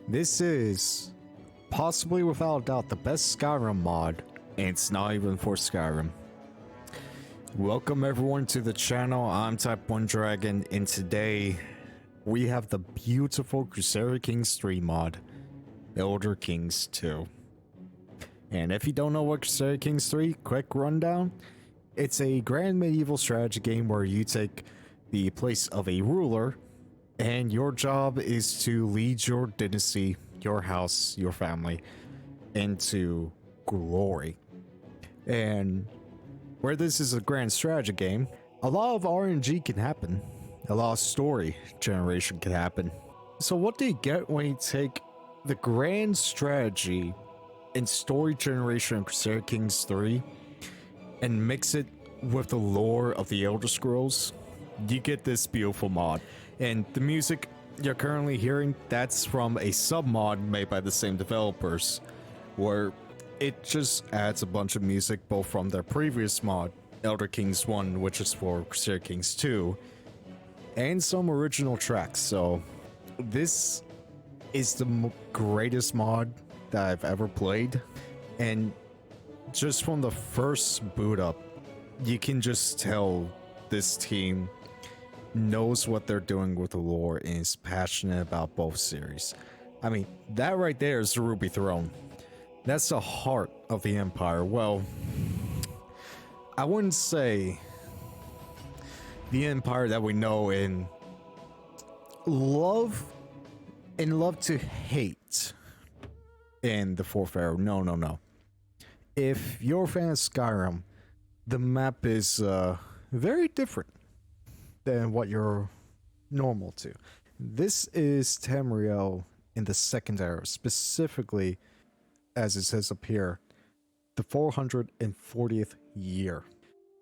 This is, possibly without a doubt, the best Skyrim mod, and it's not even for Skyrim. Welcome everyone to the channel. I'm Type 1 Dragon, and today we have the beautiful Crusader Kings 3 mod, Elder Kings 2. And if you don't know what Crusader Kings 3, quick rundown. It's a grand medieval strategy game where you take the place of a ruler, and your job is to lead your dynasty, your house, your family into glory. And where this is a grand strategy game, a lot of RNG can happen. A lot of story generation can happen. So what do you get when you take the grand strategy and story generation of Crusader Kings 3 and mix it with the lore of the Elder Scrolls? You get this beautiful mod. And the music you're currently hearing, that's from a sub-mod made by the same developers, where it just adds a bunch of music both from their previous mod, Elder Kings 1, which is for Crusader Kings 2, and some original tracks. So this is the greatest mod that I've ever played, and just from the first boot up, you can just tell this team knows what they're doing with the lore and is passionate about both series. I mean, that right there is the Ruby Throne. That's the heart of the Empire. Well, I wouldn't say the Empire that we know in love to hate in the Fourth Era. No. If you're a fan of Skyrim, the map is very different than what you're normal to. This is Tamriel in the Second Era, specifically, as it says up here, the 440th year.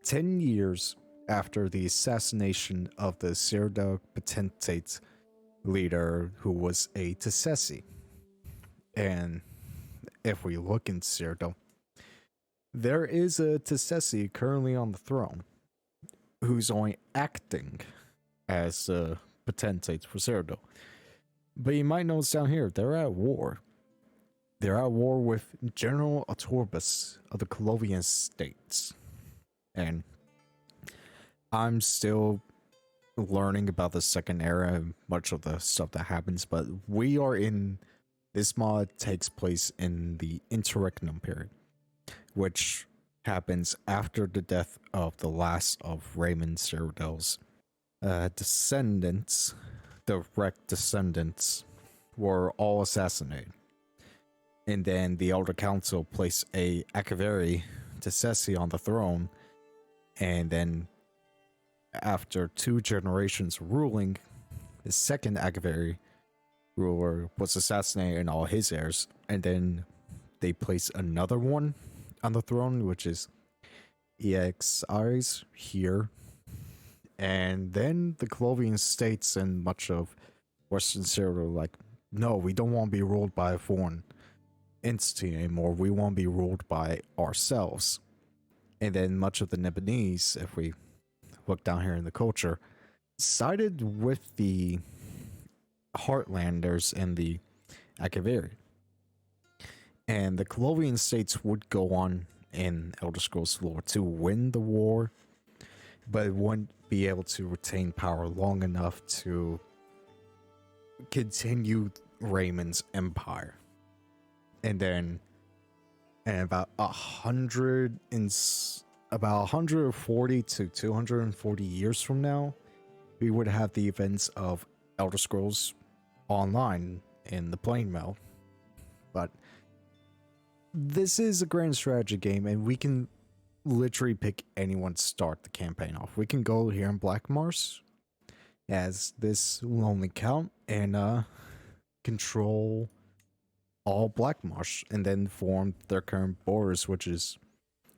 10 years after the assassination of the Cyrodiil Potentate leader, who was a Tessessi. And if we look in Cyrodiil, there is a Tessessi currently on the throne, who's only acting as a potentate for Cyrodiil. But you might notice down here, they're at war. They're at war with General Atorbus of the Colovian states. And I'm still learning about the Second Era and much of the stuff that happens, but we are in, this mod takes place in the Interregnum period, which happens after the death of the last of Raymond Cyrodiil's descendants. Direct descendants were all assassinated. And then the Elder Council placed a Akaveri Tessessi on the throne. And then after 2 generations ruling, the second Akaveri ruler was assassinated and all his heirs. And then they placed another one on the throne, which is EXIs here. And then the Colovian states and much of Western Cyrodiil were like, no, we don't want to be ruled by a foreign entity anymore. We want to be ruled by ourselves. And then much of the Nibonese, if we look down here in the culture, sided with the Heartlanders and the Akaveri. And the Colovian states would go on in Elder Scrolls lore to win the war, but it wouldn't be able to retain power long enough to continue Raymond's empire. And then, about 140 to 240 years from now, we would have the events of Elder Scrolls Online in the Plainmail. But this is a grand strategy game, and we can literally pick anyone to start the campaign off. We can go here in Black Mars as this lonely count and control all Black Marsh, and then form their current borders, which is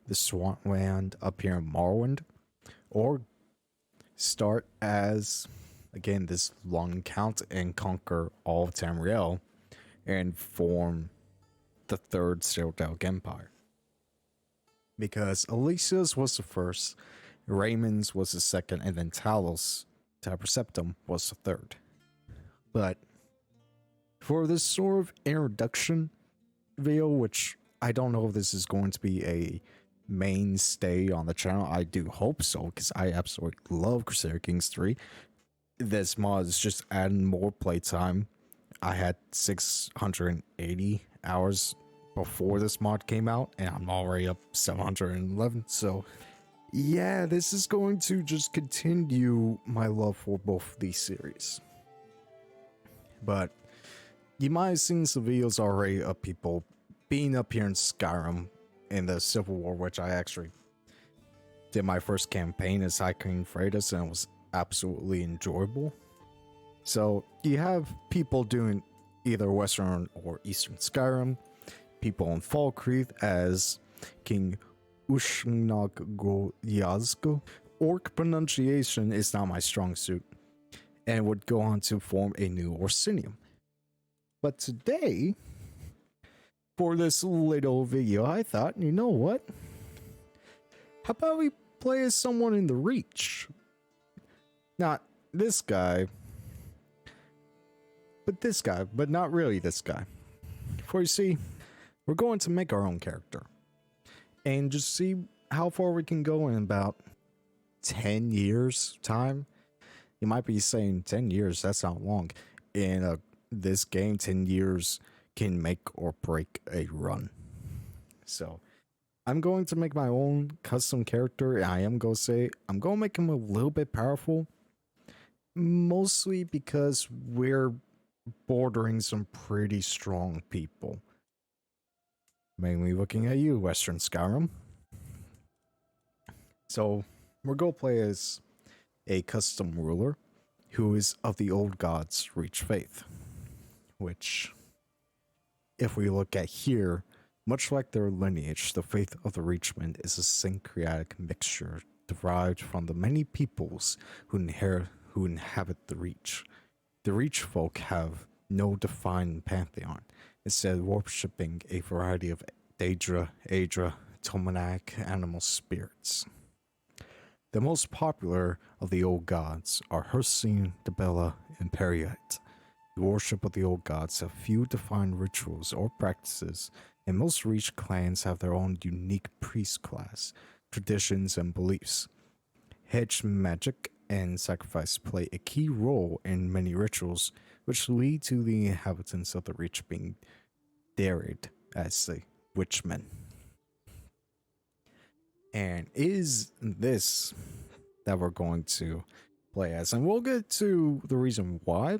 the Swampland up here in Morrowind, or start as, again, this long count and conquer all of Tamriel and form the third Cyrodiil Empire. Because Alicia's was the first, Raymond's was the second, and then Talos, Tab Septum, was the third. But for this sort of introduction video, which I don't know if this is going to be a mainstay on the channel. I do hope so, because I absolutely love Crusader Kings 3. This mod is just adding more playtime. I had 680 hours before this mod came out, and I'm already up 711. So yeah, this is going to just continue my love for both of these series. But you might have seen some videos already of people being up here in Skyrim in the Civil War, which I actually did my first campaign as High King Freitas, and it was absolutely enjoyable. So you have people doing either Western or Eastern Skyrim, people in Falkreath as King Ushnaggoyazgo. Orc pronunciation is not my strong suit, and would go on to form a new Orsinium. But today, for this little video, I thought, you know what? How about we play as someone in the Reach? Not this guy, but this guy, but not really this guy. For you see, we're going to make our own character and just see how far we can go in about 10 years time. You might be saying 10 years, that's not long. In this game, 10 years can make or break a run. So I'm going to make my own custom character. I am going to say I'm going to make him a little bit powerful, mostly because we're bordering some pretty strong people. Mainly looking at you, Western Skyrim. So we're going to play as a custom ruler who is of the old gods Reach faith, which, if we look at here, much like their lineage, the faith of the Reachman is a syncretic mixture derived from the many peoples who inhabit the Reach. The Reach folk have no defined pantheon, instead worshipping a variety of Daedra, Aedra, Tomanak animal spirits. The most popular of the old gods are Hircine, Debella, and Periite. The worship of the old gods have few defined rituals or practices, and most Reach clans have their own unique priest class, traditions, and beliefs. Hedge magic and sacrifice play a key role in many rituals, which lead to the inhabitants of the Reach being dared as the Witchmen. And is this that we're going to play as? And we'll get to the reason why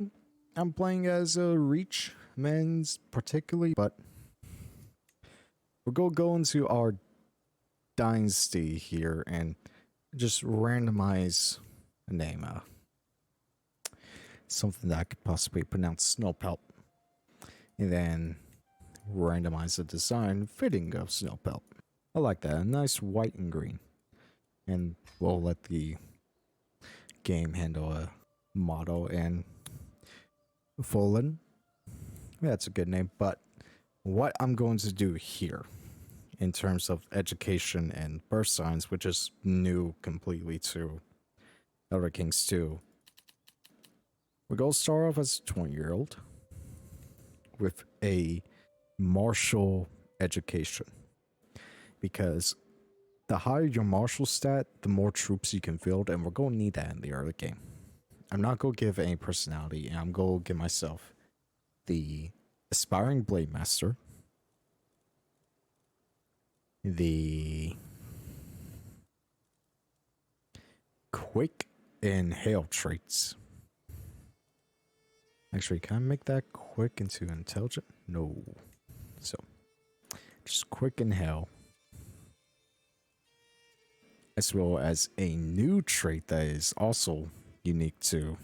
I'm playing as a Reach men's particularly, but we're going to go into our dynasty here and just randomize a name. Something that I could possibly pronounce Snowpelt. And then randomize the design fitting of Snowpelt. I like that. A nice white and green. And we'll let the game handle a motto and Fullen. That's a good name. But what I'm going to do here in terms of education and birth signs, which is new completely to Elder Kings 2, we're going to start off as a 20-year-old with a martial education. Because the higher your martial stat, the more troops you can field, and we're going to need that in the early game. I'm not going to give any personality, and I'm going to give myself the Aspiring Blade Master, the Quick and Hail traits. Actually, can I make that Quick into Intelligent? No. So, just Quick and Hail. As well as a new trait that is also unique to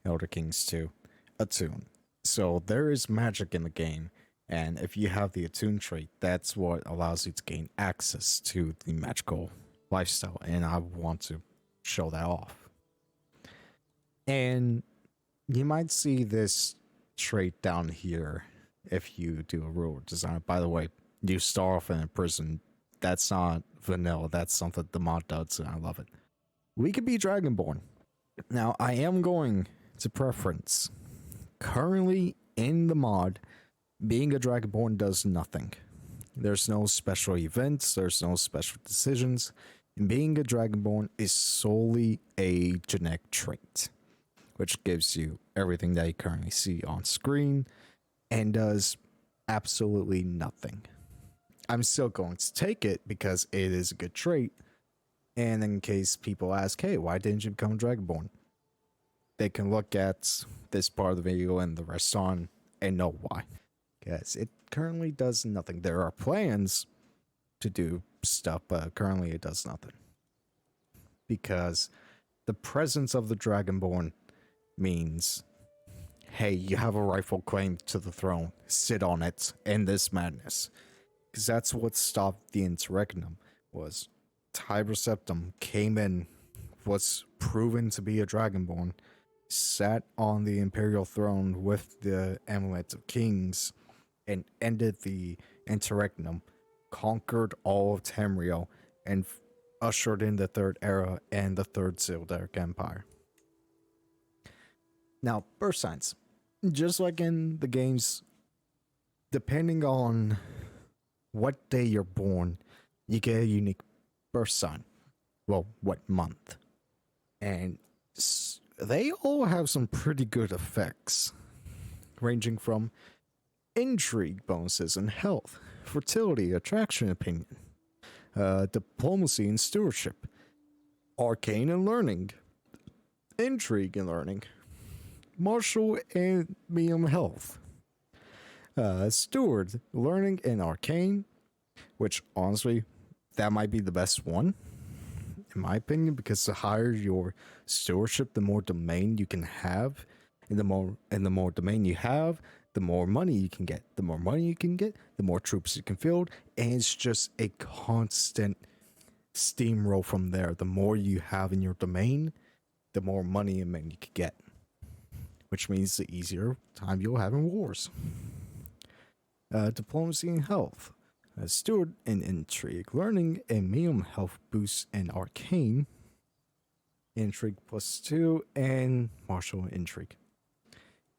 Elder Kings 2, Attune. So there is magic in the game, and if you have the Attune trait, that's what allows you to gain access to the magical lifestyle, and I want to show that off. And you might see this trait down here if you do a ruler design. By the way, you start off in a prison. That's not vanilla. That's something the mod does, and I love it. We could be Dragonborn. Now, I am going to preference currently in the mod, being a Dragonborn does nothing. There's no special events, there's no special decisions, and being a Dragonborn is solely a genetic trait, which gives you everything that you currently see on screen and does absolutely nothing. I'm still going to take it because it is a good trait, and in case people ask, hey, why didn't you become a Dragonborn? They can look at this part of the video and the rest on and know why. Because it currently does nothing. There are plans to do stuff, but currently it does nothing. Because the presence of the Dragonborn means, hey, you have a rightful claim to the throne. Sit on it. End this madness. Because that's what stopped the interregnum, was Tiber Septim came in, was proven to be a Dragonborn, sat on the imperial throne with the Amulet of Kings, and ended the interregnum, conquered all of Tamriel, and ushered in the Third Era and the Third Sildaric Empire. Now, birth signs. Just like in the games, depending on what day you're born, you get a unique birth sign. Well, what month. And they all have some pretty good effects, ranging from intrigue bonuses and health, fertility, attraction, opinion, diplomacy and stewardship, arcane and learning, intrigue and learning, martial and medium health, steward, learning and arcane, which honestly, that might be the best one, in my opinion, because the higher your stewardship, the more domain you can have, and the more domain you have, the more money you can get. The more money you can get, the more troops you can field, and it's just a constant steamroll from there. The more you have in your domain, the more money and men you can get, which means the easier time you'll have in wars. Diplomacy and health, steward and intrigue, learning and medium health boosts and arcane, intrigue +2, and martial intrigue.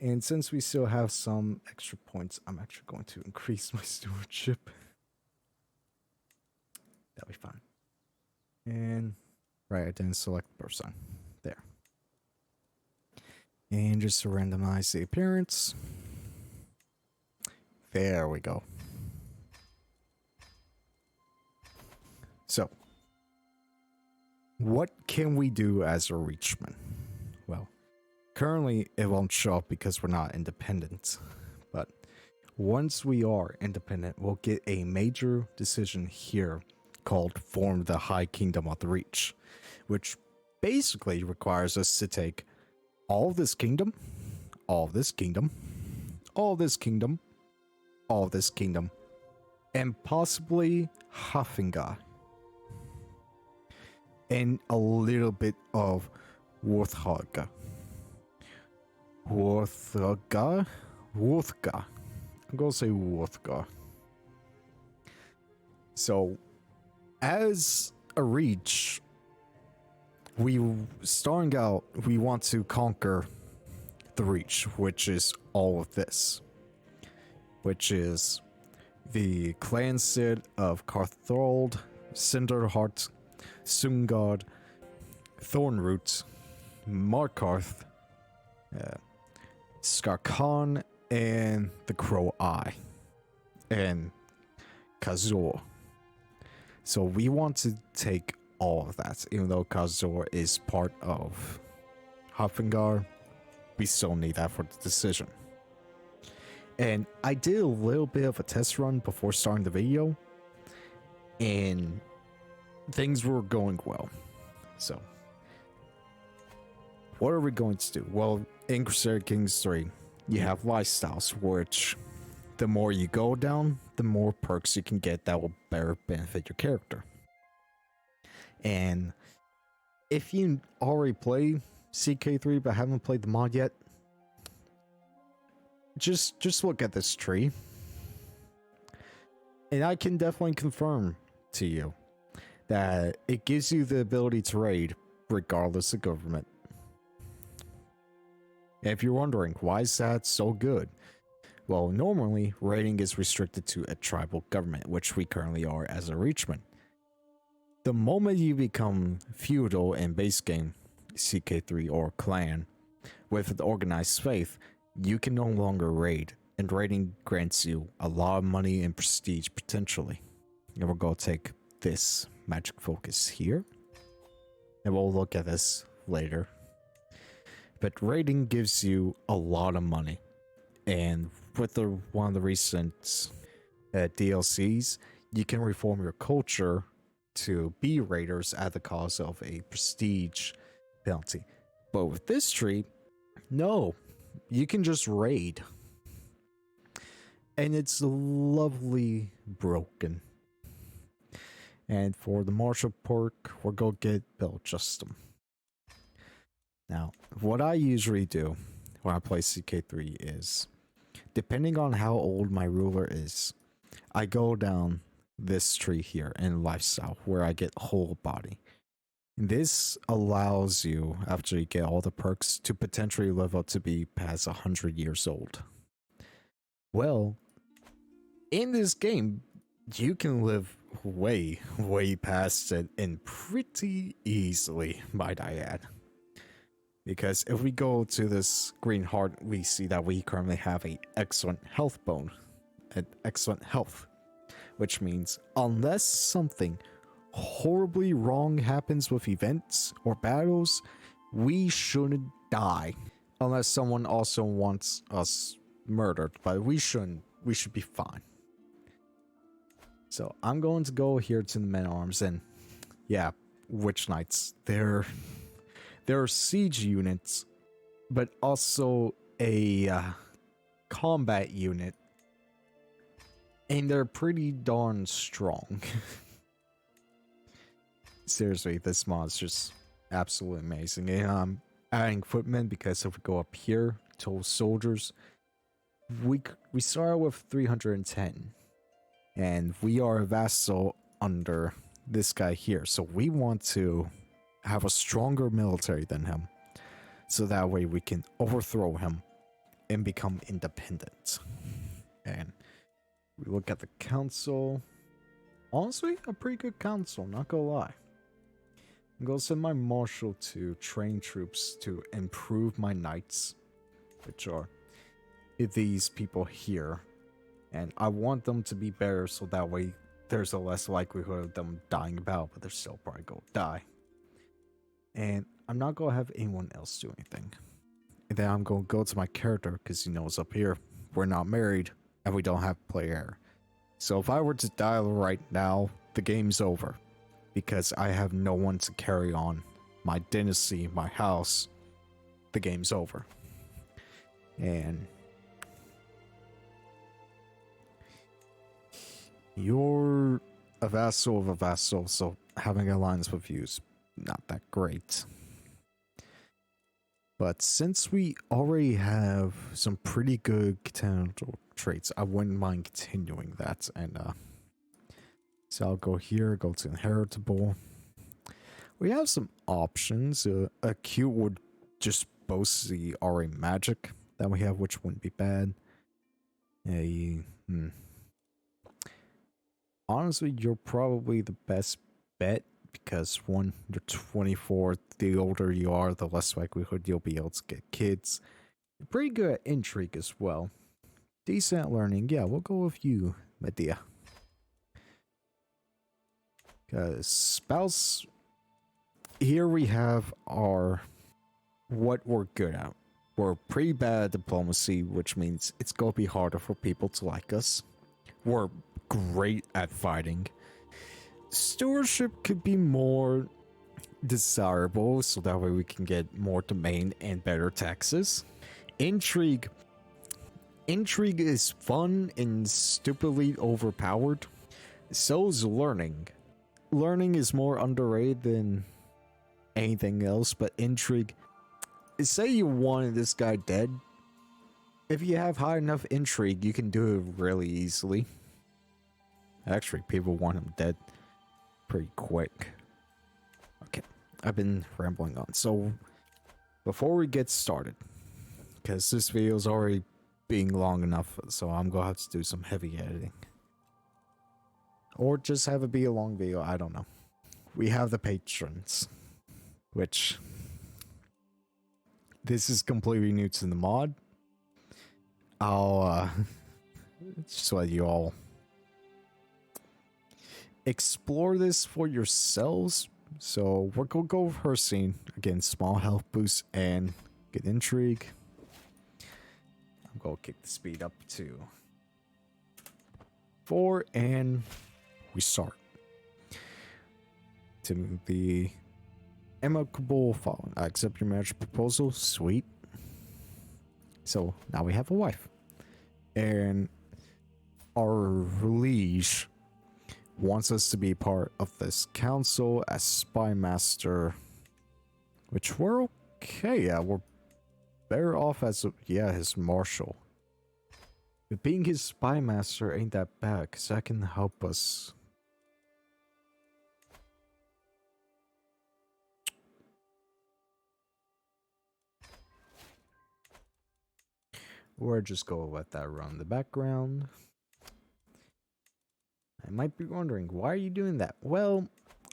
And since we still have some extra points, I'm actually going to increase my stewardship. That'll be fine. And right, I didn't select the birth sign. There. And just to randomize the appearance. There we go. So, what can we do as a Reachman? Well, currently it won't show up because we're not independent, but once we are independent, we'll get a major decision here called Form the High Kingdom of the Reach, which basically requires us to take all of this kingdom, all of this kingdom, all of this kingdom, all of this kingdom, and possibly Hafengar, and a little bit of Worthga. Worthga? Worthga. I'm gonna say Worthga. So, as a Reach, starting out, we want to conquer the Reach, which is all of this. Which is the Clan Cid of Carthold, Cinderheart, Sungard, Thornroot, Markarth, Skarkan, and the Crow Eye, and Khazor. So we want to take all of that, even though Khazor is part of Hafengar, we still need that for the decision. And I did a little bit of a test run before starting the video, and things were going well. So, what are we going to do? Well, in Crusader Kings 3, you have lifestyles, which the more you go down, the more perks you can get that will better benefit your character. And if you already play CK3 but haven't played the mod yet, just look at this tree, and I can definitely confirm to you that it gives you the ability to raid regardless of government. And if you're wondering why is that so good, Well, normally, raiding is restricted to a tribal government, which we currently are as a Reachman. The moment you become feudal in base game, CK3 or clan, with an organized faith, you can no longer raid, and raiding grants you a lot of money and prestige potentially. And we're going to take this magic focus here, and we'll look at this later. But raiding gives you a lot of money, and with one of the recent DLCs, you can reform your culture to be raiders at the cost of a prestige penalty. But with this tree, no, you can just raid. And it's lovely broken. And for the martial perk, we're going to get Bell Justum. Now, what I usually do when I play CK3 is, depending on how old my ruler is, I go down this tree here in lifestyle where I get whole body. This allows you, after you get all the perks, to potentially live up to be past 100 years old. Well, in this game, you can live way past it and pretty easily, might I add. Because if we go to this green heart, we see that we currently have an excellent health bone, an excellent health, which means unless something horribly wrong happens with events or battles, we shouldn't die. Unless someone also wants us murdered, but we shouldn't. We should be fine. So I'm going to go here to the men-at-arms, and yeah, witch knights. They're siege units, but also a combat unit, and they're pretty darn strong. Seriously, this mod's just absolutely amazing. And I'm adding footmen because if we go up here to soldiers, we start with 310, and we are a vassal under this guy here. So we want to have a stronger military than him, so that way we can overthrow him and become independent. And we look at the council. Honestly, a pretty good council, not gonna lie. I'm gonna send my marshal to train troops to improve my knights, which are these people here. And I want them to be better so that way there's a less likelihood of them dying about, but they're still probably gonna die. And I'm not gonna have anyone else do anything. And then I'm gonna go to my character, because you know it's up here. We're not married, and we don't have player. So if I were to die right now, the game's over. Because I have no one to carry on my dynasty, my house. The game's over. And you're a vassal of a vassal, so having alliance with you is not that great. But since we already have some pretty good potential traits, I wouldn't mind continuing that. And so I'll go here, go to inheritable. We have some options. Acute would just boast the RA magic that we have, which wouldn't be bad. Honestly, you're probably the best bet, because one, you're 24, the older you are, the less likelihood you'll be able to get kids. You're pretty good at intrigue as well. Decent at learning. Yeah, we'll go with you, Medea. Because spouse, here we have our, what we're good at. We're pretty bad at diplomacy, which means it's going to be harder for people to like us. We're great at fighting. Stewardship could be more desirable, so that way we can get more domain and better taxes. Intrigue is fun and stupidly overpowered. So is learning. Learning is more underrated than anything else, but intrigue, say you wanted this guy dead, if you have high enough intrigue, you can do it really easily. Actually, people want him dead pretty quick. Okay, I've been rambling on. So, before we get started, because this video is already being long enough, so I'm gonna have to do some heavy editing. Or just have it be a long video, I don't know. We have the patrons, which this is completely new to the mod. I'll just let you all explore this for yourselves. So we're gonna go over her scene again, small health boost and good intrigue. I'm gonna kick the speed up to 4 and we start. To the amicable following. I accept your marriage proposal. Sweet. So now we have a wife. And our liege wants us to be part of this council as spy master. Which we're okay. Yeah, we're better off as his marshal. But being his spy master ain't that bad, because that can help us. We're just gonna let that run in the background. I might be wondering, why are you doing that? Well,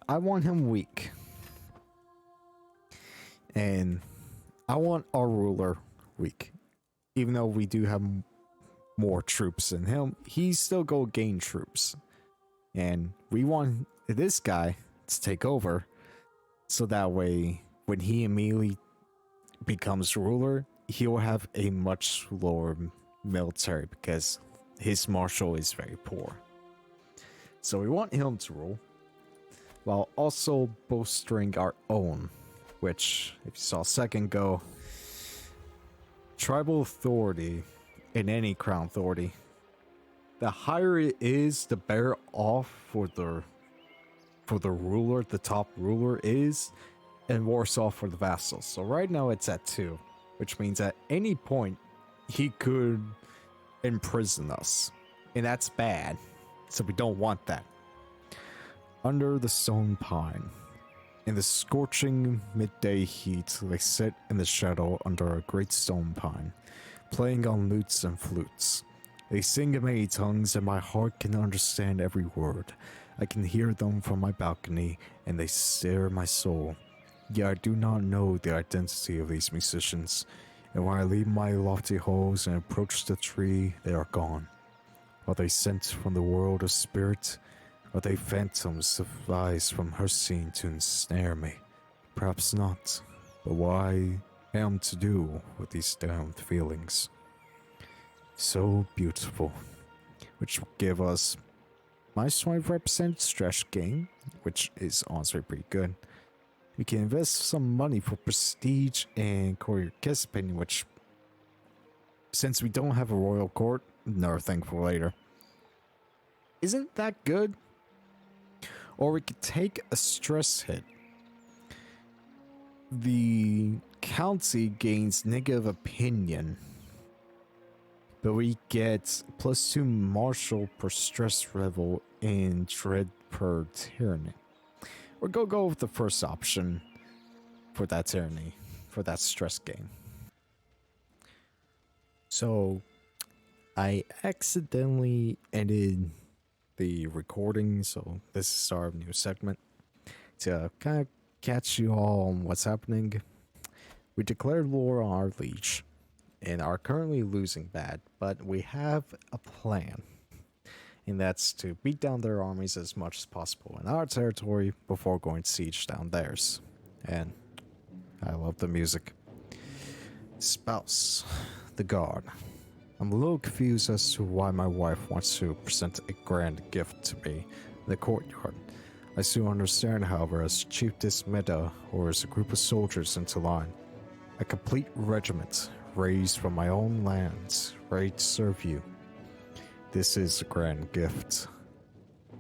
I want him weak. And I want our ruler weak. Even though we do have more troops than him, he's still gonna gain troops. And we want this guy to take over. So that way, when he immediately becomes ruler, he'll have a much lower military because his marshal is very poor. So we want him to rule while also bolstering our own, which, if you saw a second ago, tribal authority in any crown authority, the higher it is, the better off for the ruler, the top ruler is, and worse off for the vassals. So right now it's at 2. Which means at any point, he could imprison us. And that's bad. So we don't want that. Under the stone pine. In the scorching midday heat, they sit in the shadow under a great stone pine, playing on lutes and flutes. They sing in many tongues, and my heart can understand every word. I can hear them from my balcony, and they stir my soul. Yet I do not know the identity of these musicians, and when I leave my lofty halls and approach the tree, they are gone. Are they sent from the world of spirit? Are they phantoms devised from her scene to ensnare me? Perhaps not, but what I am to do with these damned feelings. So beautiful, which will give us minus 25% stretch gain, which is honestly pretty good. We can invest some money for prestige and court guest opinion, which, since we don't have a royal court, another thing for later, isn't that good? Or we could take a stress hit. The county gains negative opinion, but we get +2 martial per stress level and dread per tyranny. We're gonna go with the first option for that tyranny, for that stress gain. So, I accidentally ended the recording, so this is our new segment. To kind of catch you all on what's happening, we declared war on our liege, and are currently losing bad, but we have a plan. And that's to beat down their armies as much as possible in our territory before going siege down theirs. And I love the music. Spouse, the guard. I'm a little confused as to why my wife wants to present a grand gift to me in the courtyard. I soon understand, however, as Chief Dismeda orders a group of soldiers into line. A complete regiment, raised from my own lands, ready to serve you. This is a grand gift.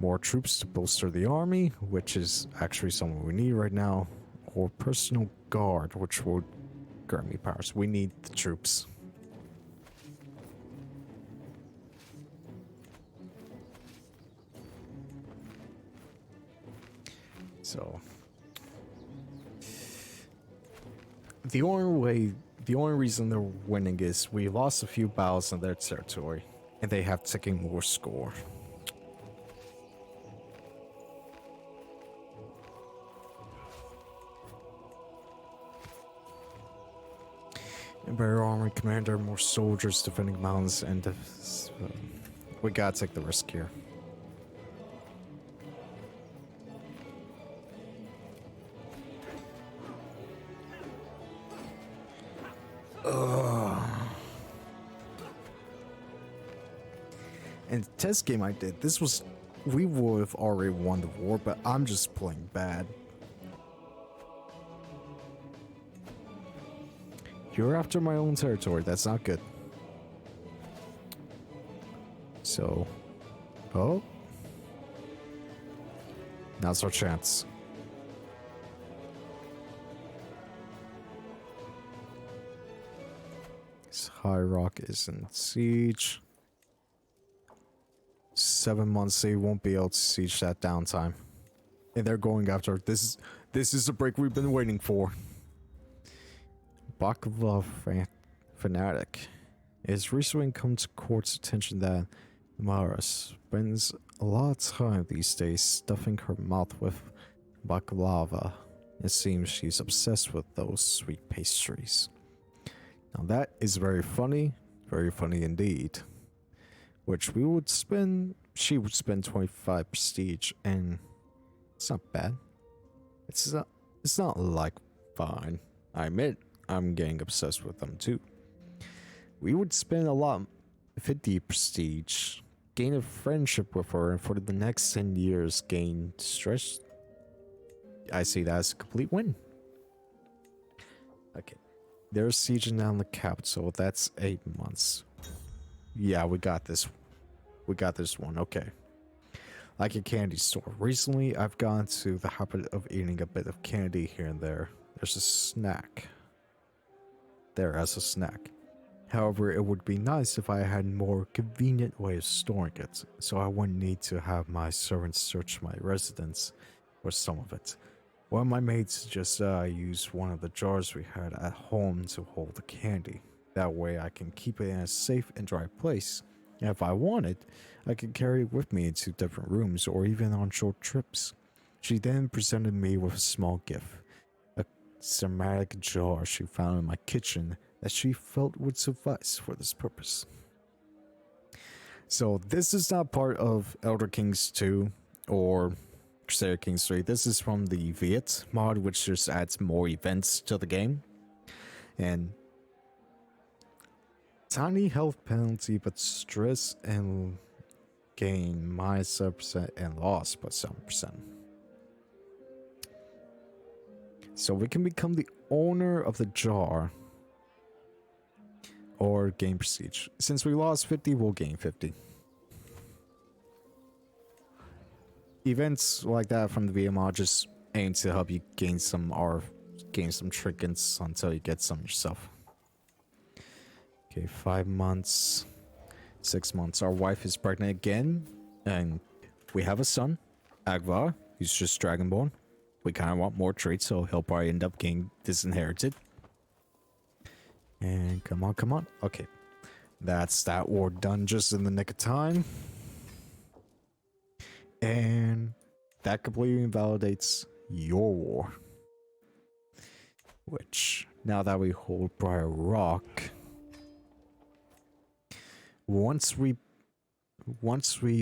More troops to bolster the army, which is actually something we need right now, or personal guard, which would grant me powers. We need the troops. So, the only way The only reason they're winning is we lost a few battles in their territory, and they have ticking war score. Better army commander, more soldiers defending mountains, and we gotta take the risk here. And the test game I did, we would have already won the war, but I'm just playing bad. You're after my own territory, that's not good. So, oh, now's our chance. This High Rock is in siege. 7 months, they won't be able to siege that downtime. And they're going after this is the break we've been waiting for. Baklava fanatic. It has recently come to court's attention that Mara spends a lot of time these days stuffing her mouth with baklava. It seems she's obsessed with those sweet pastries. Now that is very funny indeed. Which she would spend 25 prestige, and it's not bad. It's not like fine. I admit I'm getting obsessed with them too. We would spend a lot, 50 prestige, gain a friendship with her, and for the next 10 years gain stress. I see that as a complete win. Okay. They're sieging down the capital. That's 8 months. Yeah, we got this. We got this one. Okay. Like a candy store. Recently, I've gone to the habit of eating a bit of candy here and there. There's a snack. There as a snack. However, it would be nice if I had a more convenient way of storing it, so I wouldn't need to have my servants search my residence for some of it. One of my mates suggested I use one of the jars we had at home to hold the candy. That way I can keep it in a safe and dry place. And if I wanted, I could carry it with me into different rooms or even on short trips. She then presented me with a small gift. A ceramic jar she found in my kitchen that she felt would suffice for this purpose. So this is not part of Elder Kings 2 or Crusader Kings 3. This is from the Viet mod, which just adds more events to the game. And tiny health penalty, but stress and gain minus 7% and loss but 7%. So we can become the owner of the jar or gain prestige. Since we lost 50, we'll gain 50. Events like that from the VMR just aim to help you gain some trinkets until you get some yourself. Okay, 5 months, 6 months. Our wife is pregnant again, and we have a son, Agvar. He's just Dragonborn. We kind of want more traits, so he'll probably end up getting disinherited. And come on. Okay, that's that war done just in the nick of time. And that completely invalidates your war. Which, now that we hold Briar Rock, once we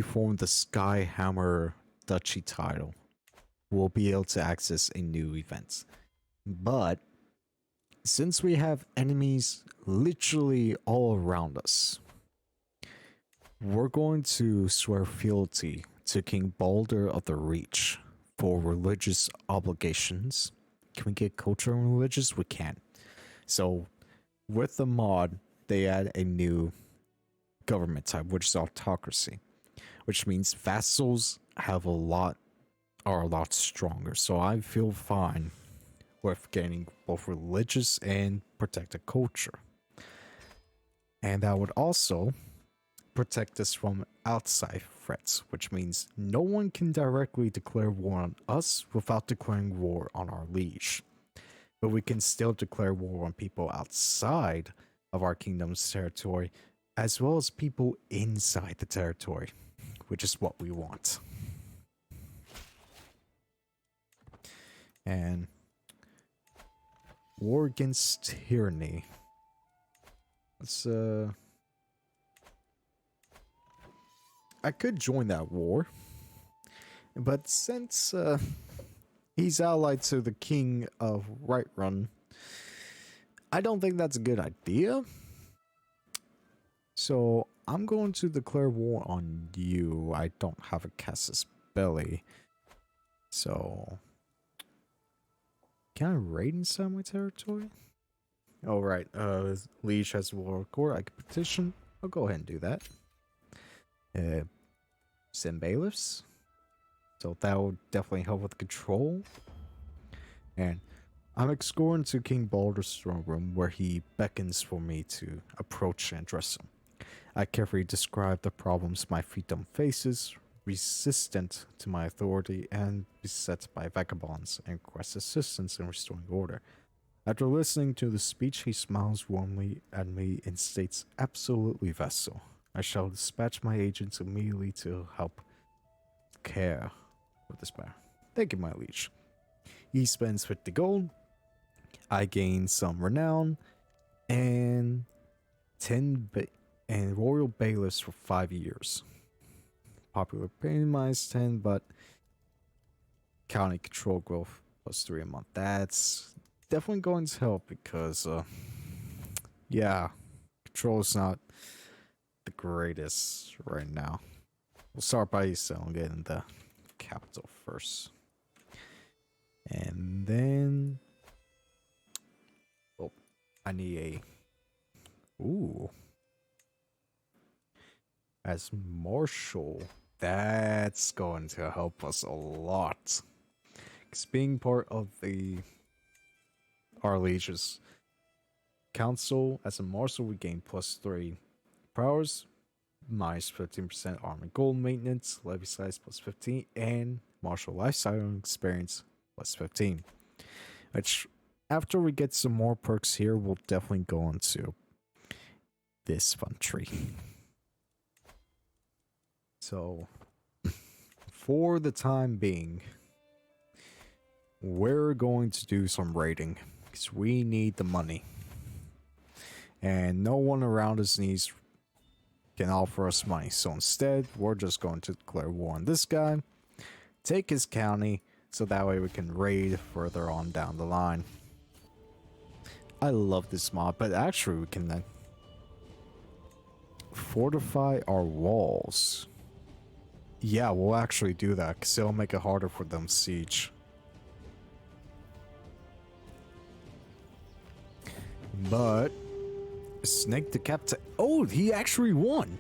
form the Skyhammer Duchy title, we'll be able to access a new event. But since we have enemies literally all around us, we're going to swear fealty to King Balder of the Reach for religious obligations. Can we get cultural and religious? We can. So with the mod, they add a new government type, which is autocracy, which means vassals are a lot stronger. So I feel fine with gaining both religious and protected culture. And that would also protect us from outside threats, which means no one can directly declare war on us without declaring war on our liege, but we can still declare war on people outside of our kingdom's territory, as well as people inside the territory, which is what we want. And war against tyranny. Let's I could join that war, but since he's allied to the king of Whiterun, I don't think that's a good idea. So I'm going to declare war on you. I don't have a Casus Belli, so can I raid inside my territory? Oh right, Liege has war court. I can petition. I'll go ahead and do that. Send bailiffs. So that will definitely help with control. And I'm escorting to King Baldur's throne room, where he beckons for me to approach and address him. I carefully describe the problems my fiefdom faces, resistant to my authority and beset by vagabonds, and request assistance in restoring order. After listening to the speech, he smiles warmly at me and states, "Absolutely, vassal. I shall dispatch my agents immediately to help care for this matter." Thank you, my liege. He spends 50 gold. I gain some renown and 10 royal bailiffs for 5 years. Popular payment minus 10, but county control growth plus 3 a month. That's definitely going to help because, yeah, control is not the greatest right now. We'll start by getting the capital first. And then, oh, I need ooh. As Marshal, that's going to help us a lot. Because being part of our liege's council, as a Marshal, we gain plus 3 powers, minus 15% armor gold maintenance, levy size plus 15, and Martial lifestyle experience plus 15. Which, after we get some more perks here, we'll definitely go into this fun tree. So, for the time being, we're going to do some raiding because we need the money. And no one around us can offer us money. So instead, we're just going to declare war on this guy, take his county, so that way we can raid further on down the line. I love this mod, but actually we can then fortify our walls. Yeah, we'll actually do that, because it'll make it harder for them to siege. But Snake the Captain. Oh, he actually won.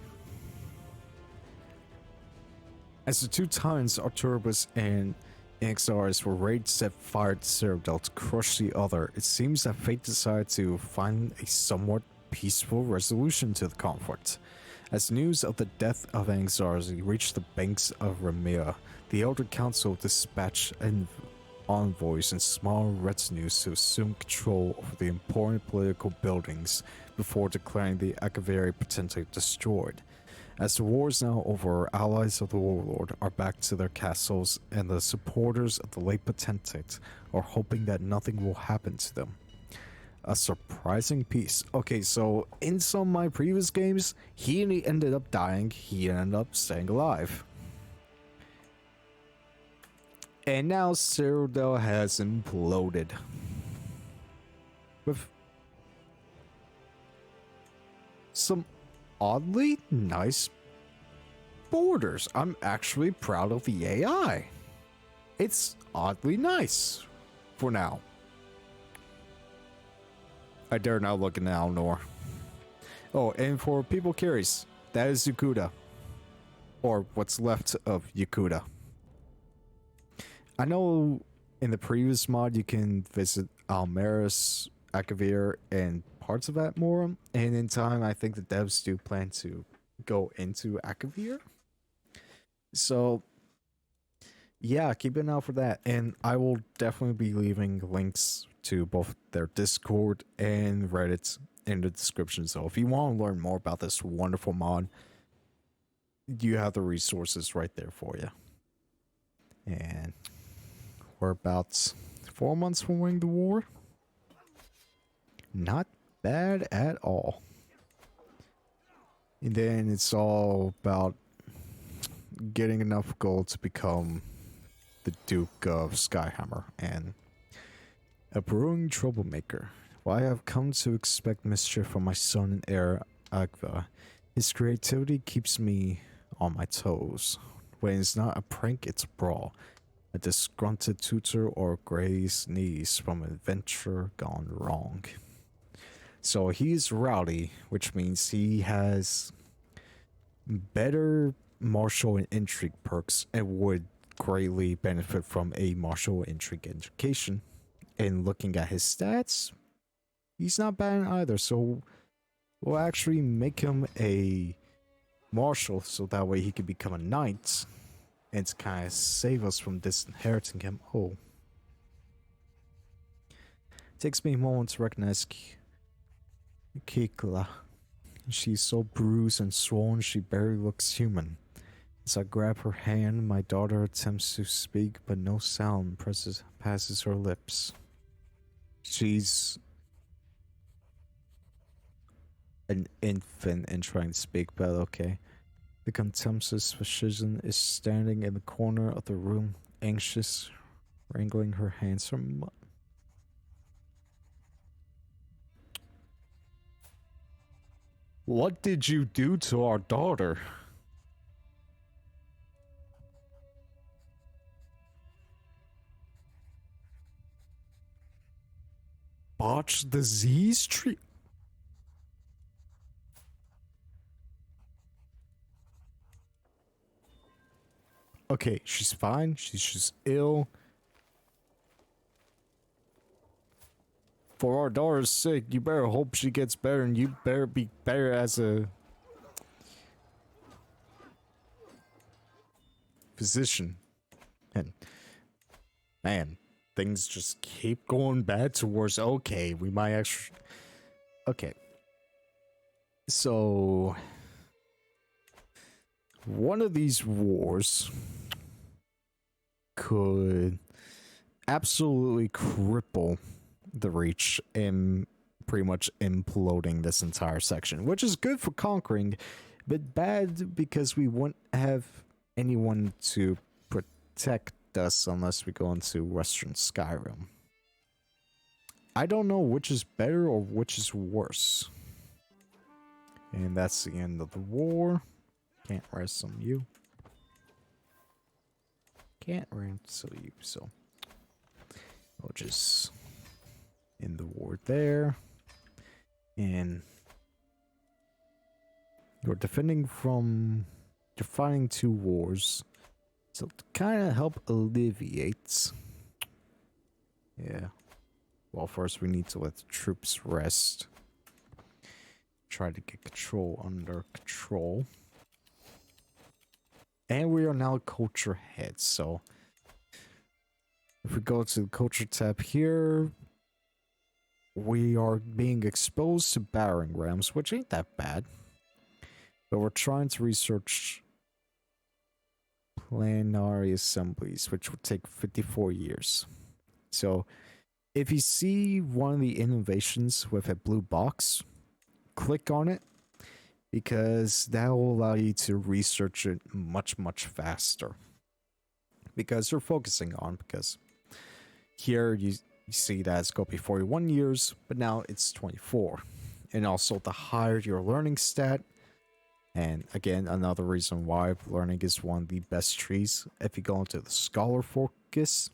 As the 2 times Arturibus and Ixaris were raid set fire to Cyrodiil to crush the other, it seems that fate decided to find a somewhat peaceful resolution to the conflict. As news of the death of Ixaris reached the banks of Ramira, the Elder Council dispatched envoys and small retinues to assume control over the important political buildings before declaring the Akaviri potentially destroyed. As the war is now over, allies of the warlord are back to their castles, and the supporters of the late potentate are hoping that nothing will happen to them. A surprising peace. Okay, so in some of my previous games, he ended up dying, he ended up staying alive. And now Cyrodiil has imploded. With some oddly nice borders. I'm actually proud of the AI. It's oddly nice for now. I dare not look in Alnor. Oh, and for people curious, that is Yakuda. Or what's left of Yakuda. I know in the previous mod you can visit Almeris, Akavir, and parts of Atmorum, and in time I think the devs do plan to go into Akavir. So yeah, keep an eye out for that. And I will definitely be leaving links to both their Discord and Reddit in the description. So if you want to learn more about this wonderful mod, you have the resources right there for you. And we're about 4 months from winning the war. Not bad at all. And then it's all about getting enough gold to become the Duke of Skyhammer and a brewing troublemaker. While I have come to expect mischief from my son and heir, Agva, his creativity keeps me on my toes. When it's not a prank, it's a brawl. A disgruntled tutor or Gray's niece from an adventure gone wrong. So he's rowdy, which means he has better martial and intrigue perks and would greatly benefit from a martial intrigue education. And looking at his stats, he's not bad either. So we'll actually make him a martial so that way he can become a knight and to kind of save us from disinheriting him. Oh. Takes me a moment to recognize Kikla. She's so bruised and swollen she barely looks human. As I grab her hand, my daughter attempts to speak, but no sound passes her lips. She's an infant and trying to speak, but okay. The contemptuous physician is standing in the corner of the room, anxious, wrangling her hands from. What did you do to our daughter? Botched disease treat. Okay, she's fine. She's just ill. For our daughter's sake, you better hope she gets better, and you better be better as a physician. And man, things just keep going bad to worse. Okay, we might actually. Okay. So, one of these wars could absolutely cripple the Reach and pretty much imploding this entire section, which is good for conquering, but bad because we won't have anyone to protect us unless we go into Western Skyrim. I don't know which is better or which is worse. And that's the end of the war. Can't ransom you. Can't ransom you, so we'll just end the war there. And you're defending from. You're fighting 2 wars. So to kind of help alleviate. Yeah. Well, first we need to let the troops rest. Try to get control under control. And we are now culture heads, so if we go to the culture tab here, we are being exposed to battering rams, which ain't that bad. But we're trying to research planetary assemblies, which would take 54 years. So if you see one of the innovations with a blue box, click on it, because that will allow you to research it much, much faster. Because you're focusing on, because here you see that it's going to be 41 years, but now it's 24. And also the higher your learning stat, and again, another reason why learning is one of the best trees. If you go into the scholar focus,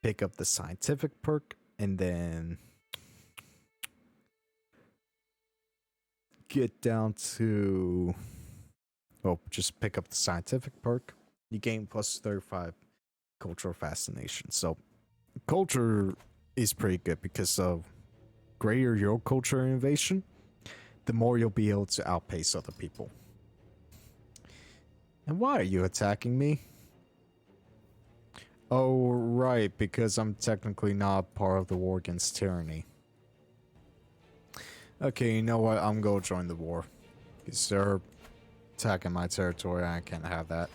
pick up the scientific perk, and then get down to, well, just pick up the scientific perk. You gain plus 35 cultural fascination. So culture is pretty good because of greater your culture innovation, the more you'll be able to outpace other people. And why are you attacking me? Oh, right, because I'm technically not part of the war against tyranny. Okay, you know what? I'm gonna join the war. Because they're attacking my territory. I can't have that.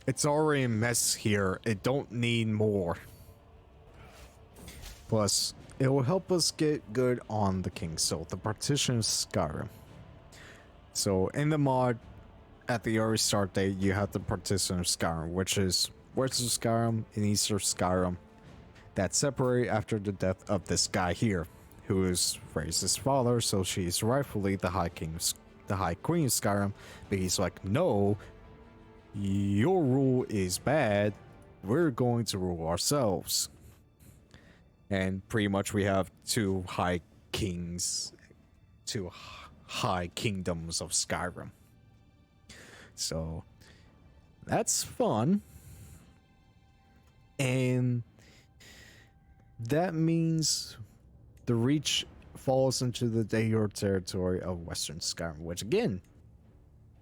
It's already a mess here. It don't need more. Plus, it will help us get good on the King Soul, the partition of Skyrim. So, in the mod, at the early start date, you have the partition of Skyrim, which is west of Skyrim and east of Skyrim. That separate after the death of this guy here, who is Rhae's father, so she's rightfully the High King, the High Queen of Skyrim. But he's like, no, your rule is bad. We're going to rule ourselves. And pretty much we have two high kings, two high kingdoms of Skyrim. So that's fun. And that means the Reach falls into the Dayor territory of Western Skyrim, which again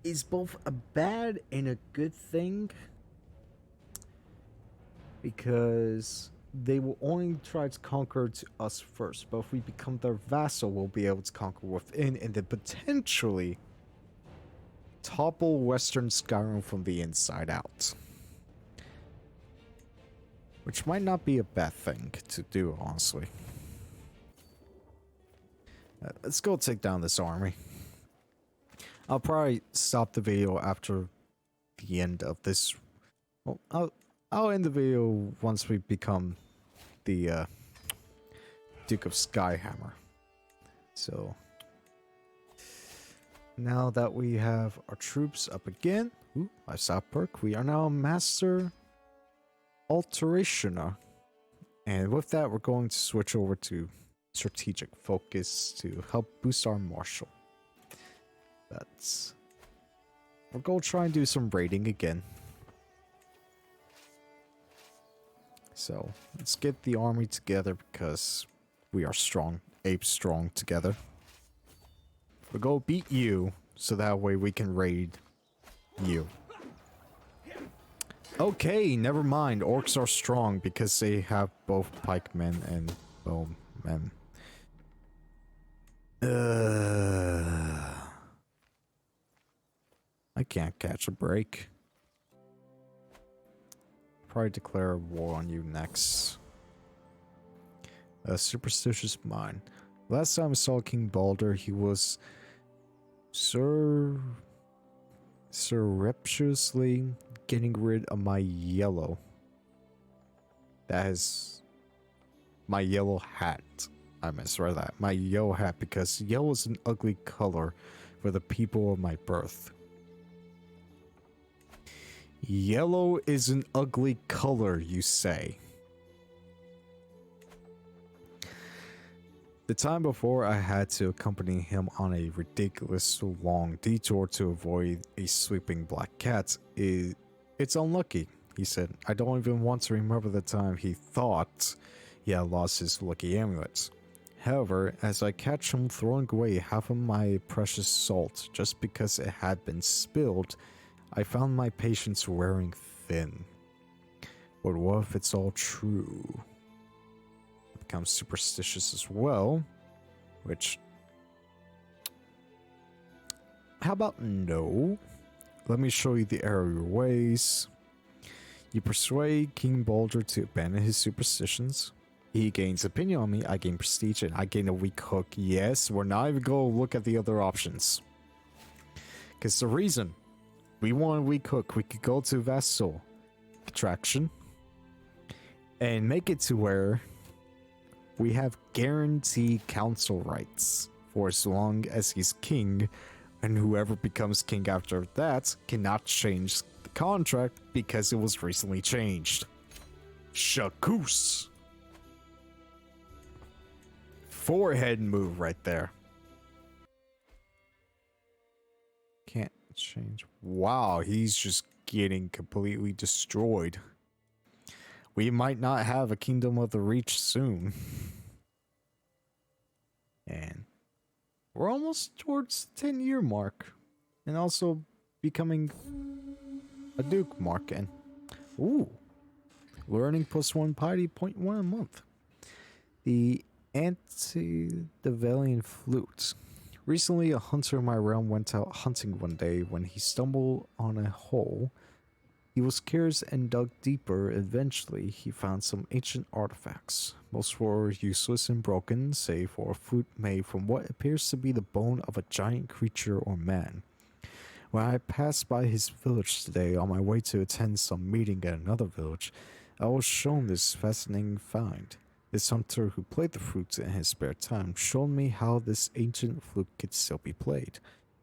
is both a bad and a good thing, because they will only try to conquer to us first, but if we become their vassal, we'll be able to conquer within and then potentially topple Western Skyrim from the inside out. Which might not be a bad thing to do, honestly. Let's go take down this army. I'll probably stop the video after the end of this. Well, I'll end the video once we become the Duke of Skyhammer. So now that we have our troops up again, ooh, I saw perk. We are now a master alterationer, and with that, we're going to switch over to strategic focus to help boost our martial. We're going to try and do some raiding again. So let's get the army together because we are strong, ape strong together. We're going to beat you so that way we can raid you. Okay, never mind. Orcs are strong because they have both pikemen and bowmen. I can't catch a break. Probably declare war on you next. A superstitious mind. Last time I saw King Balder, he was surreptitiously getting rid of my yellow. That is my yellow hat. I misread that. My yellow hat, because yellow is an ugly color for the people of my birth. Yellow is an ugly color, you say. The time before, I had to accompany him on a ridiculous long detour to avoid a sleeping black cat. It's unlucky, he said. I don't even want to remember the time he thought he had lost his lucky amulet. However, as I catch him throwing away half of my precious salt just because it had been spilled, I found my patience wearing thin. But what if it's all true? I become superstitious as well, which... How about no? Let me show you the error of your ways. You persuade King Balder to abandon his superstitions. He gains opinion on me, I gain prestige, and I gain a weak hook. Yes, we're not even going to look at the other options. Because the reason we want a weak hook, we could go to vassal contraction and make it to where we have guaranteed council rights for as long as he's king, and whoever becomes king after that cannot change the contract because it was recently changed. Shakus. Forehead move right there. Can't change. Wow, he's just getting completely destroyed. We might not have a Kingdom of the Reach soon. And we're almost towards the 10-year mark. And also becoming a Duke marking. Ooh. Learning +1 piety .1 a month. The Antediluvian Flute. Recently, a hunter in my realm went out hunting one day when he stumbled on a hole. He was curious and dug deeper. Eventually, he found some ancient artifacts. Most were useless and broken, save for a flute made from what appears to be the bone of a giant creature or man. When I passed by his village today on my way to attend some meeting at another village, I was shown this fascinating find. This hunter who played the flute in his spare time showed me how this ancient flute could still be played.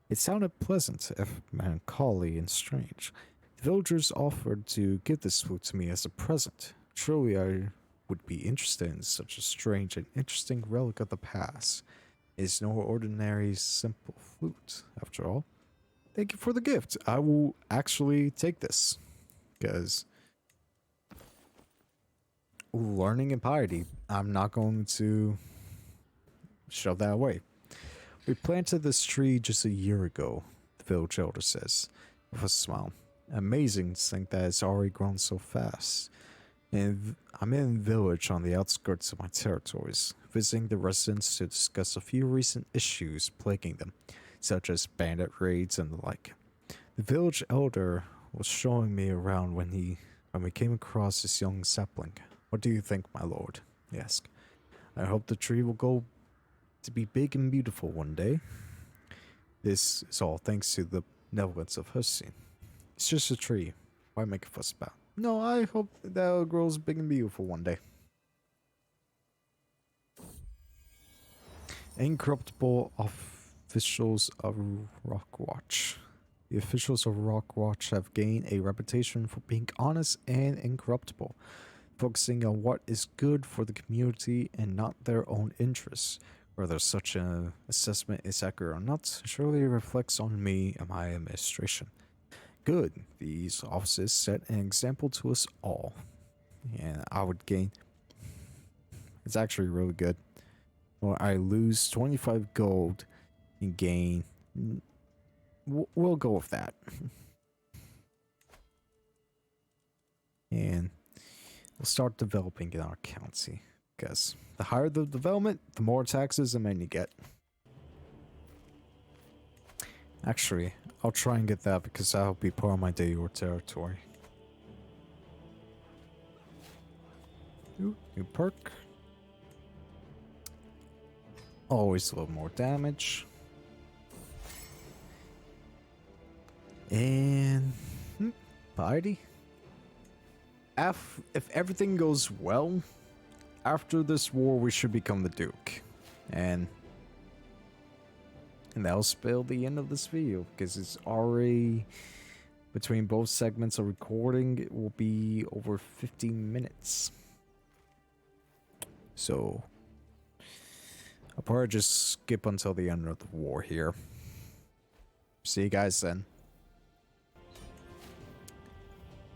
It sounded pleasant, if melancholy and strange. The villagers offered to give this flute to me as a present. Surely I would be interested in such a strange and interesting relic of the past. It is no ordinary simple flute, after all. Thank you for the gift. I will actually take this, because learning and piety, I'm not going to shove that away. We planted this tree just a year ago, the village elder says, with a smile. Amazing to think that it's already grown so fast. And I'm in a village on the outskirts of my territories, visiting the residents to discuss a few recent issues plaguing them, such as bandit raids and the like. The village elder was showing me around when we came across this young sapling. What do you think, my lord? He asked. I hope the tree will go to be big and beautiful one day. This is all thanks to the benevolence of Hussein. It's just a tree. Why make a fuss about? No, I hope that it grows big and beautiful one day. Incorruptible officials of Rockwatch. The officials of Rockwatch have gained a reputation for being honest and incorruptible, focusing on what is good for the community and not their own interests. Whether such an assessment is accurate or not surely reflects on me and my administration. Good. These offices set an example to us all. And I would gain... It's actually really good. Or I lose 25 gold and gain... We'll go with that. And we'll start developing in our county. Because the higher the development, the more taxes and men you get. Actually, I'll try and get that because that'll be part of my de jure territory. Ooh, new perk. Always a little more damage. And piety. If everything goes well, after this war we should become the Duke. And that'll spell the end of this video, because it's already, between both segments of recording, it will be over 15 minutes. So, I'll probably just skip until the end of the war here. See you guys then.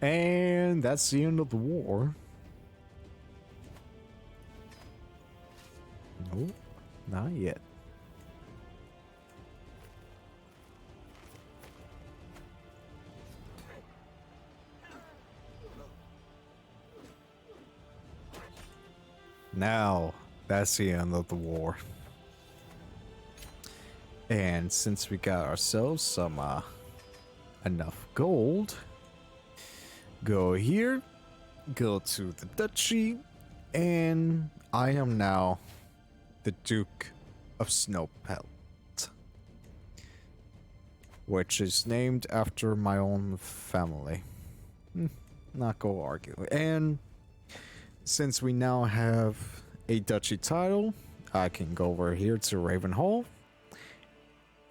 And that's the end of the war. Nope, not yet. Now, that's the end of the war. And since we got ourselves some enough gold, go here, go to the duchy, and I am now the Duke of Snowpelt, which is named after my own family. Not go argue. And since we now have a duchy title, I can go over here to Ravenhall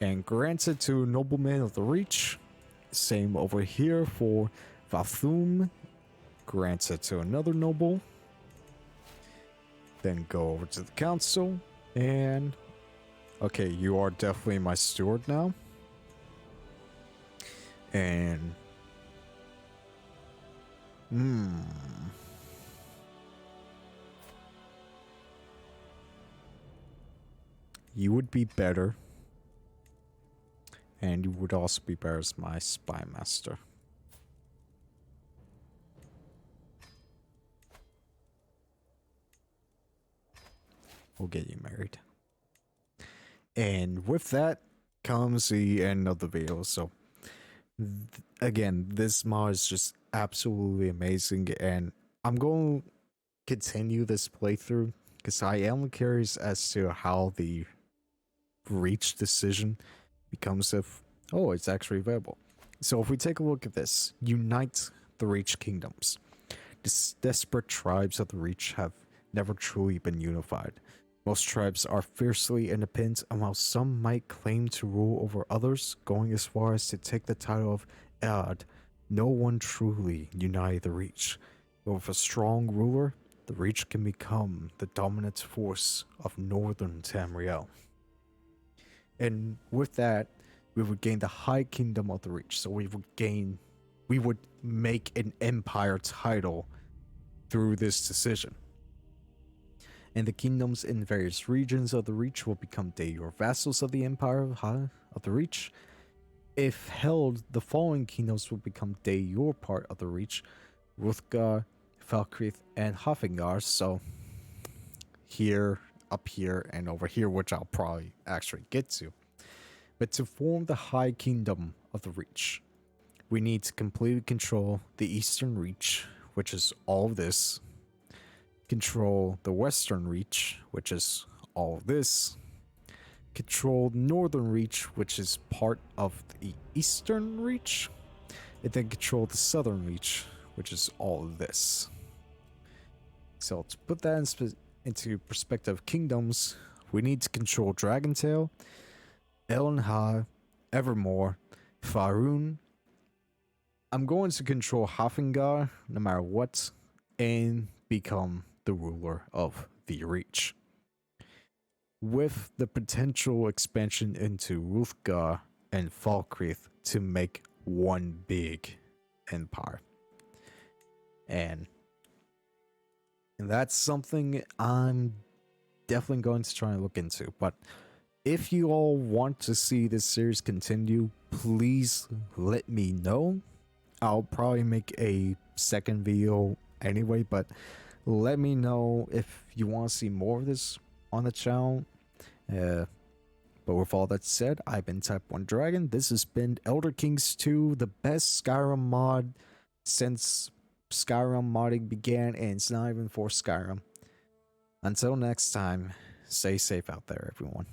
and grant it to Nobleman of the Reach. Same over here for Vathum, grants it to another noble. Then go over to the council and... Okay, you are definitely my steward now. And... You would be better. And you would also be better as my spy master. we'll get you married. And with that comes the end of the video. So again, this mod is just absolutely amazing, and I'm going to continue this playthrough because I am curious as to how the reach decision becomes if, oh, it's actually available. So if we take a look at this, unite the Reach kingdoms. The desperate tribes of the Reach have never truly been unified. Most tribes are fiercely independent, and while some might claim to rule over others, going as far as to take the title of Ead, no one truly united the Reach. But with a strong ruler, the Reach can become the dominant force of northern Tamriel. And with that, we would gain the High Kingdom of the Reach. So we would make an empire title through this decision. And the kingdoms in various regions of the Reach will become de jure vassals of the Empire of the Reach. If held, the following kingdoms will become de jure part of the Reach: Hrothgar, Falkreath, and Haafingar. So here, up here, and over here, which I'll probably actually get to. But to form the High Kingdom of the Reach, we need to completely control the Eastern Reach, which is all of this. Control the Western Reach, which is all of this. Control Northern Reach, which is part of the Eastern Reach. And then control the Southern Reach, which is all of this. So to put that into perspective, kingdoms, we need to control Dragontail, Elnha, Evermore, Faerun. I'm going to control Haafingar no matter what, and become the ruler of the Reach. With the potential expansion into Hrothgar and Falkreath to make one big empire. And that's something I'm definitely going to try and look into. But if you all want to see this series continue, please let me know. I'll probably make a second video anyway, but let me know if you want to see more of this on the channel. But with all that said, I've been Type 1 Dragon. This has been Elder Kings 2, the best Skyrim mod since Skyrim modding began, and it's not even for Skyrim. Until next time, stay safe out there, everyone.